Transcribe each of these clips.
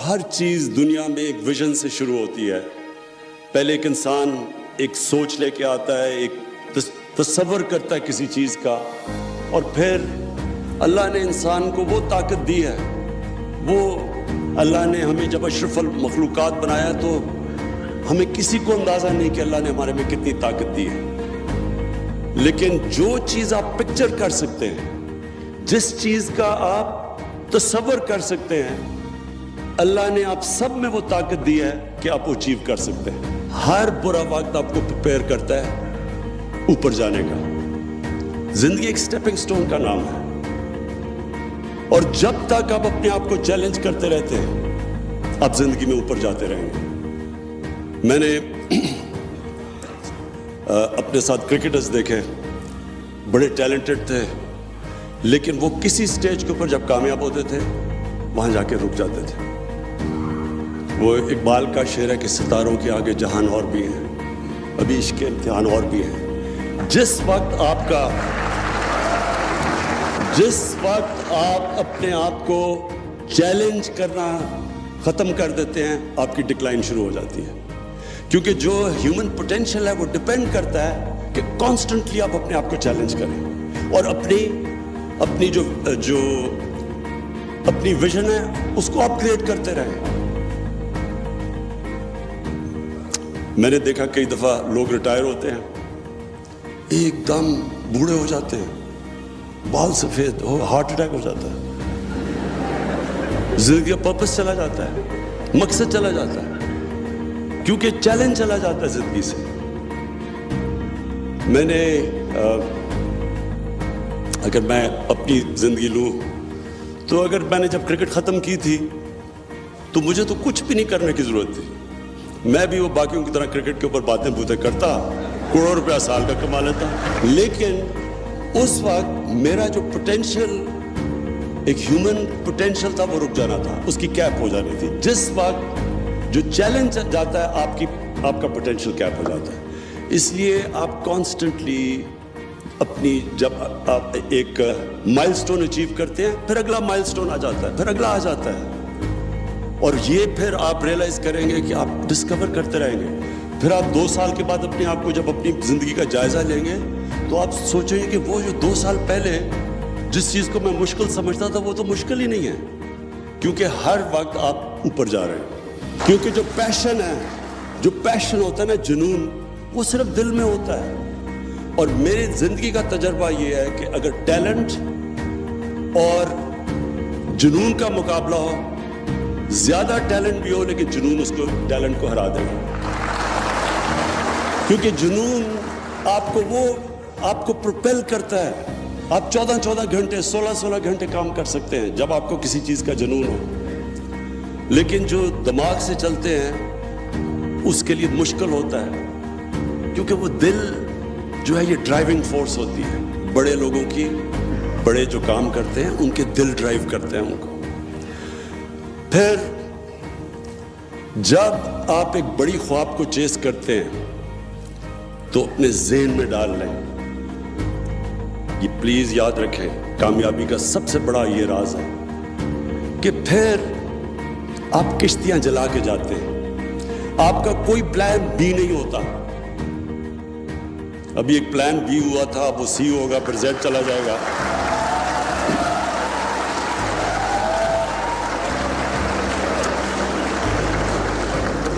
ہر چیز دنیا میں ایک ویژن سے شروع ہوتی ہے. پہلے ایک انسان ایک سوچ لے کے آتا ہے, ایک تصور کرتا ہے کسی چیز کا, اور پھر اللہ نے انسان کو وہ طاقت دی ہے. وہ اللہ نے ہمیں جب اشرف المخلوقات بنایا تو ہمیں کسی کو اندازہ نہیں کہ اللہ نے ہمارے میں کتنی طاقت دی ہے. لیکن جو چیز آپ پکچر کر سکتے ہیں, جس چیز کا آپ تصور کر سکتے ہیں, اللہ نے آپ سب میں وہ طاقت دی ہے کہ آپ اچیو کر سکتے ہیں. ہر برا وقت آپ کو پریپیئر کرتا ہے اوپر جانے کا. زندگی ایک سٹیپنگ سٹون کا نام ہے, اور جب تک آپ اپنے آپ کو چیلنج کرتے رہتے ہیں آپ زندگی میں اوپر جاتے رہیں گے. میں نے اپنے ساتھ کرکٹرز دیکھے, بڑے ٹیلنٹڈ تھے, لیکن وہ کسی سٹیج کے اوپر جب کامیاب ہوتے تھے وہاں جا کے رک جاتے تھے. وہ اقبال کا شعر ہے کہ ستاروں کے آگے جہان اور بھی ہیں, ابھی عشق کے امتحان اور بھی ہیں. جس وقت آپ اپنے آپ کو چیلنج کرنا ختم کر دیتے ہیں آپ کی ڈکلائن شروع ہو جاتی ہے. کیونکہ جو ہیومن پوٹینشیل ہے وہ ڈپینڈ کرتا ہے کہ کانسٹنٹلی آپ اپنے آپ کو چیلنج کریں اور اپنی جو اپنی ویژن ہے اس کو اپ گریڈ کرتے رہیں. میں نے دیکھا کئی دفعہ لوگ ریٹائر ہوتے ہیں, ایک دم بوڑھے ہو جاتے ہیں, بال سفید ہو, ہارٹ اٹیک ہو جاتا ہے, زندگی کا پرپس چلا جاتا ہے, مقصد چلا جاتا ہے, کیونکہ چیلنج چلا جاتا ہے زندگی سے. میں نے اگر میں اپنی زندگی لوں تو اگر میں نے جب کرکٹ ختم کی تھی تو مجھے تو کچھ بھی نہیں کرنے کی ضرورت تھی. میں بھی وہ باقیوں کی طرح کرکٹ کے اوپر باتیں بوتیں کرتا, کروڑوں روپیہ سال کا کما لیتا, لیکن اس وقت میرا جو پوٹینشیل, ایک ہیومن پوٹینشیل تھا, وہ رک جانا تھا, اس کی کیپ ہو جانی تھی. جس وقت جو چیلنج جاتا ہے آپ کا پوٹینشیل کیپ ہو جاتا ہے. اس لیے آپ کانسٹنٹلی اپنی, جب آپ ایک مائل سٹون اچیو کرتے ہیں پھر اگلا مائل سٹون آ جاتا ہے, پھر اگلا آ جاتا ہے, اور یہ پھر آپ ریئلائز کریں گے کہ آپ ڈسکور کرتے رہیں گے. پھر آپ 2 سال کے بعد اپنے آپ کو جب اپنی زندگی کا جائزہ لیں گے تو آپ سوچیں گے کہ وہ جو 2 سال پہلے جس چیز کو میں مشکل سمجھتا تھا وہ تو مشکل ہی نہیں ہے, کیونکہ ہر وقت آپ اوپر جا رہے ہیں. کیونکہ جو پیشن ہوتا ہے نا, جنون, وہ صرف دل میں ہوتا ہے. اور میری زندگی کا تجربہ یہ ہے کہ اگر ٹیلنٹ اور جنون کا مقابلہ ہو, زیادہ ٹیلنٹ بھی ہو لیکن جنون اس کو ٹیلنٹ کو ہرا دے گا. کیونکہ جنون آپ کو پروپیل کرتا ہے. آپ 14 گھنٹے 16 گھنٹے کام کر سکتے ہیں جب آپ کو کسی چیز کا جنون ہو, لیکن جو دماغ سے چلتے ہیں اس کے لیے مشکل ہوتا ہے, کیونکہ وہ دل جو ہے یہ ڈرائیونگ فورس ہوتی ہے. بڑے لوگوں کی, بڑے جو کام کرتے ہیں ان کے دل ڈرائیو کرتے ہیں ان کو. پھر جب آپ ایک بڑی خواب کو چیز کرتے ہیں تو اپنے ذہن میں ڈال لیں, یہ پلیز یاد رکھیں, کامیابی کا سب سے بڑا یہ راز ہے کہ پھر آپ کشتیاں جلا کے جاتے ہیں. آپ کا کوئی پلان بی نہیں ہوتا. ابھی ایک پلان بی ہوا تھا, وہ سی ہوگا, پھر زیڈ چلا جائے گا.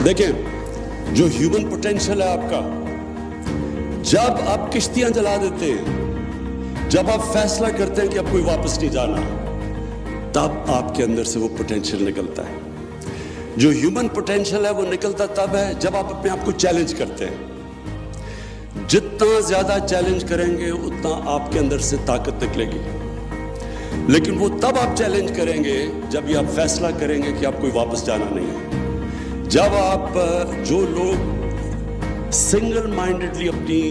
دیکھیں, جو ہیومن پوٹینشیل ہے آپ کا, جب آپ کشتیاں جلا دیتے ہیں, جب آپ فیصلہ کرتے ہیں کہ اب کوئی واپس نہیں جانا, تب آپ کے اندر سے وہ پوٹینشیل نکلتا ہے. جو ہیومن پوٹینشیل ہے وہ نکلتا تب ہے جب آپ اپنے آپ کو چیلنج کرتے ہیں. جتنا زیادہ چیلنج کریں گے اتنا آپ کے اندر سے طاقت نکلے گی. لیکن وہ تب آپ چیلنج کریں گے جب یہ آپ فیصلہ کریں گے کہ آپ کوئی واپس جانا نہیں ہے. جب آپ, جو لوگ سنگل مائنڈڈلی اپنی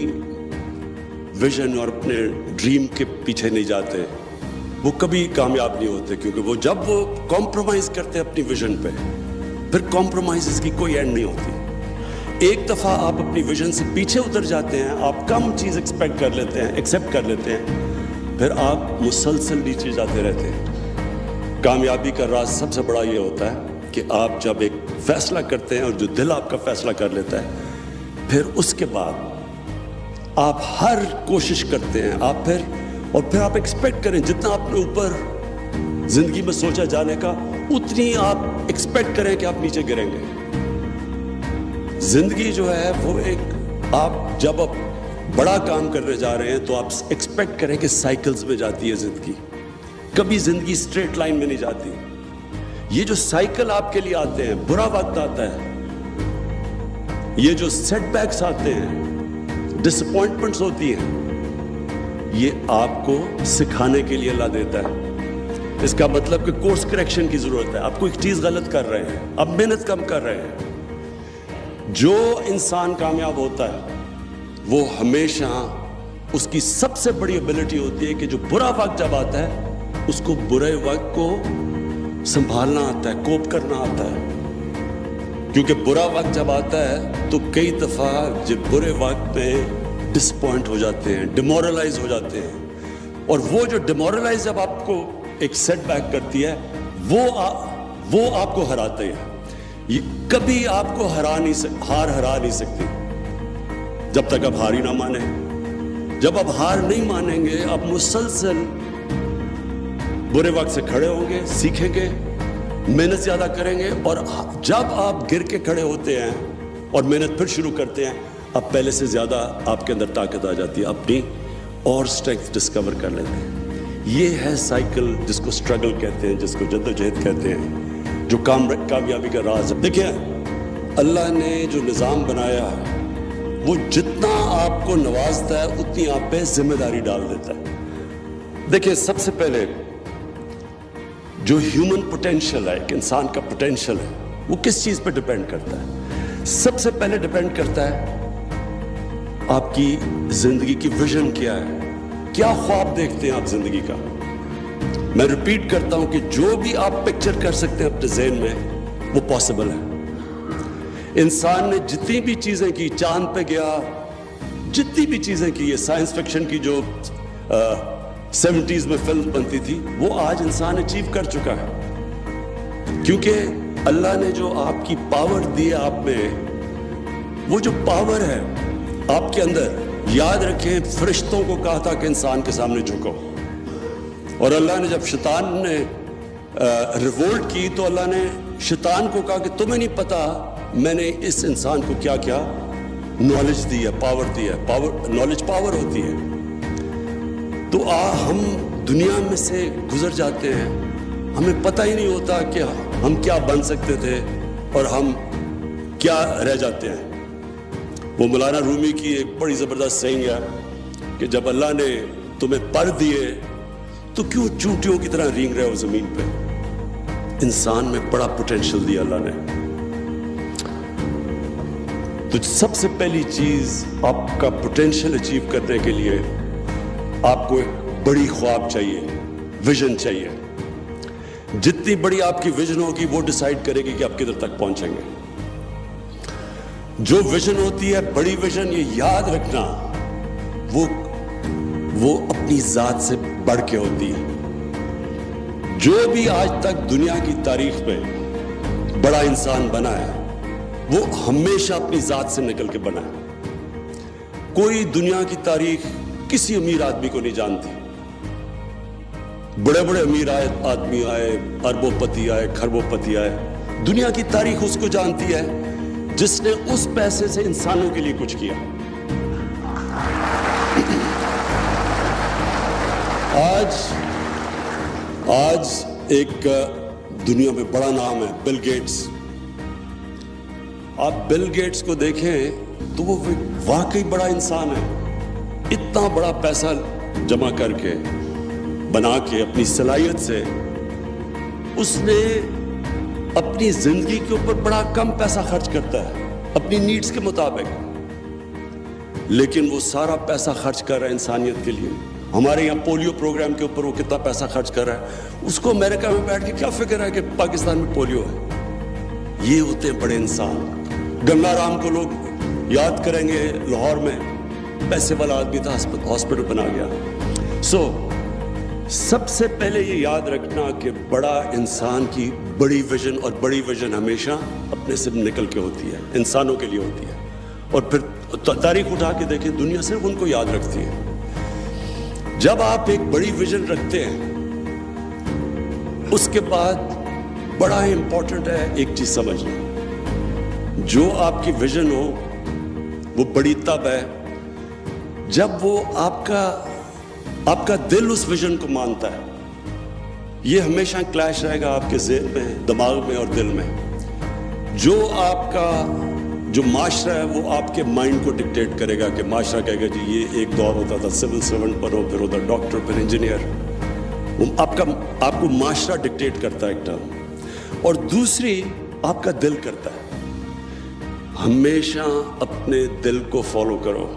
ویژن اور اپنے ڈریم کے پیچھے نہیں جاتے, وہ کبھی کامیاب نہیں ہوتے. کیونکہ جب وہ کمپرومائز کرتے ہیں اپنی ویژن پہ, پھر کمپرومائز کی کوئی اینڈ نہیں ہوتی. ایک دفعہ آپ اپنی ویژن سے پیچھے اتر جاتے ہیں, آپ کم چیز ایکسپیکٹ کر لیتے ہیں, ایکسیپٹ کر لیتے ہیں, پھر آپ مسلسل نیچے جاتے رہتے ہیں. کامیابی کا راز سب سے بڑا یہ ہوتا ہے کہ آپ جب ایک فیصلہ کرتے ہیں اور جو دل آپ کا فیصلہ کر لیتا ہے، پھر اس کے بعد آپ ہر کوشش کرتے ہیں، آپ پھر آپ ایکسپیکٹ کریں جتنا آپ نے اوپر زندگی میں سوچا جانے کا، اتنی آپ ایکسپیکٹ کریں کہ آپ نیچے گریں گے. زندگی جو ہے وہ آپ جب آپ بڑا کام کرنے جا رہے ہیں تو آپ ایکسپیکٹ کریں کہ سائیکلز میں جاتی ہے زندگی، کبھی زندگی اسٹریٹ لائن میں نہیں جاتی. یہ جو سائیکل آپ کے لیے آتے ہیں، برا وقت آتا ہے، یہ جو سیٹ بیکس آتے ہیں، ڈس اپوائنٹمنٹس ہوتی ہیں، یہ آپ کو سکھانے کے لیے اللہ دیتا ہے. اس کا مطلب کہ کورس کریکشن کی ضرورت ہے. آپ کو ایک چیز غلط کر رہے ہیں، اب محنت کم کر رہے ہیں. جو انسان کامیاب ہوتا ہے وہ ہمیشہ اس کی سب سے بڑی ایبلٹی ہوتی ہے کہ جو برا وقت جب آتا ہے اس کو برے وقت کو سنبھالنا آتا ہے، کوپ کرنا آتا ہے. کیونکہ برا وقت جب آتا ہے تو کئی دفعہ جب برے وقت میں ڈس پوائنٹ ہو جاتے ہیں، ڈیمورلائز ہو جاتے ہیں، اور وہ جو ڈیمورلائز جب آپ کو ایک سیٹ بیک کرتی ہے وہ آپ کو ہراتے ہیں. یہ کبھی آپ کو ہار ہرا نہیں سکتی جب تک آپ ہار ہی نہ مانیں. جب آپ ہار نہیں مانیں گے، آپ مسلسل برے وقت سے کھڑے ہوں گے، سیکھیں گے، محنت زیادہ کریں گے، اور جب آپ گر کے کھڑے ہوتے ہیں اور محنت پھر شروع کرتے ہیں، اب پہلے سے زیادہ آپ کے اندر طاقت آ جاتی ہے، اپنی اور اسٹرینتھ ڈسکور کر لیتے ہیں. یہ ہے سائیکل جس کو اسٹرگل کہتے ہیں، جس کو جدوجہد کہتے ہیں، جو کامیابی کا راز ہے. دیکھیں اللہ نے جو نظام بنایا ہے وہ جتنا آپ کو نوازتا ہے اتنی آپ پہ ذمہ داری ڈال دیتا ہے. دیکھیں سب سے پہلے جو ہیومن پوٹینشیل ہے، ایک انسان کا پوٹینشیل ہے، وہ کس چیز پہ ڈیپینڈ کرتا ہے؟ سب سے پہلے ڈیپینڈ کرتا ہے آپ کی زندگی کی ویژن کیا ہے، کیا خواب دیکھتے ہیں آپ زندگی کا. میں ریپیٹ کرتا ہوں کہ جو بھی آپ پکچر کر سکتے ہیں اپنے ذہن میں وہ پاسبل ہے. انسان نے جتنی بھی چیزیں کی، چاند پہ گیا، جتنی بھی چیزیں کی، یہ سائنس فکشن کی جو 70s میں فلم بنتی تھی، وہ آج انسان اچیو کر چکا ہے. کیونکہ اللہ نے جو آپ کی پاور دی ہے آپ میں، وہ جو پاور ہے آپ کے اندر، یاد رکھیں فرشتوں کو کہا تھا کہ انسان کے سامنے جھکو، اور اللہ نے جب شیطان نے ریوولٹ کی تو اللہ نے شیطان کو کہا کہ تمہیں نہیں پتا میں نے اس انسان کو کیا کیا نالج دی ہے، پاور دی ہے. نالج پاور ہوتی ہے. تو ہم دنیا میں سے گزر جاتے ہیں، ہمیں پتہ ہی نہیں ہوتا کہ ہم کیا بن سکتے تھے اور ہم کیا رہ جاتے ہیں. وہ مولانا رومی کی ایک بڑی زبردست سینگ ہے کہ جب اللہ نے تمہیں پر دیے تو کیوں چونٹیوں کی طرح رینگ رہے ہو زمین پہ. انسان میں بڑا پوٹینشیل دیا اللہ نے. تو سب سے پہلی چیز آپ کا پوٹینشیل اچیو کرنے کے لیے آپ کو ایک بڑی خواب چاہیے، ویژن چاہیے. جتنی بڑی آپ کی ویژن ہوگی وہ ڈیسائیڈ کرے گی کہ آپ کدھر تک پہنچیں گے. جو ویژن ہوتی ہے بڑی ویژن، یہ یاد رکھنا، وہ اپنی ذات سے بڑھ کے ہوتی ہے. جو بھی آج تک دنیا کی تاریخ میں بڑا انسان بنا ہے وہ ہمیشہ اپنی ذات سے نکل کے بنا ہے. کوئی دنیا کی تاریخ کسی امیر آدمی کو نہیں جانتی. بڑے بڑے امیر آدمی آئے، اربوں پتی آئے، کھربوں پتی آئے، دنیا کی تاریخ اس کو جانتی ہے جس نے اس پیسے سے انسانوں کے لیے کچھ کیا. آج ایک دنیا میں بڑا نام ہے بل گیٹس. آپ بل گیٹس کو دیکھیں تو وہ واقعی بڑا انسان ہے. اتنا بڑا پیسہ جمع کر کے، بنا کے، اپنی صلاحیت سے اس نے اپنی زندگی کے اوپر بڑا کم پیسہ خرچ کرتا ہے اپنی نیڈز کے مطابق، لیکن وہ سارا پیسہ خرچ کر رہا ہے انسانیت کے لیے. ہمارے یہاں پولیو پروگرام کے اوپر وہ کتنا پیسہ خرچ کر رہا ہے، اس کو امریکہ میں بیٹھ کے کیا فکر ہے کہ پاکستان میں پولیو ہے. یہ ہوتے ہیں بڑے انسان. گنگا رام کو لوگ یاد کریں گے، لاہور میں پیسے والا آدمی تھا، ہاسپٹل بنا گیا. سب سے پہلے یہ یاد رکھنا کہ بڑا انسان کی بڑی ویژن، اور بڑی ویژن ہمیشہ اپنے سے نکل کے ہوتی ہے، انسانوں کے لیے ہوتی ہے. اور پھر تاریخ اٹھا کے دیکھیں، دنیا صرف ان کو یاد رکھتی ہے. جب آپ ایک بڑی ویژن رکھتے ہیں، اس کے بعد بڑا امپورٹنٹ ہے ایک چیز سمجھنا، جو آپ کی ویژن ہو وہ بڑی تب ہے جب وہ آپ کا دل اس ویژن کو مانتا ہے. یہ ہمیشہ کلیش رہے گا آپ کے ذہن میں، دماغ میں اور دل میں. جو معاشرہ ہے وہ آپ کے مائنڈ کو ڈکٹیٹ کرے گا کہ معاشرہ کہے گا جی یہ ایک دور ہوتا تھا سول سرونٹ پر ہو، پھر ادھر ڈاکٹر، پھر انجینئر. آپ کو معاشرہ ڈکٹیٹ کرتا ہے ایک ٹرم. اور دوسری آپ کا دل کرتا ہے. ہمیشہ اپنے دل کو فالو کرو.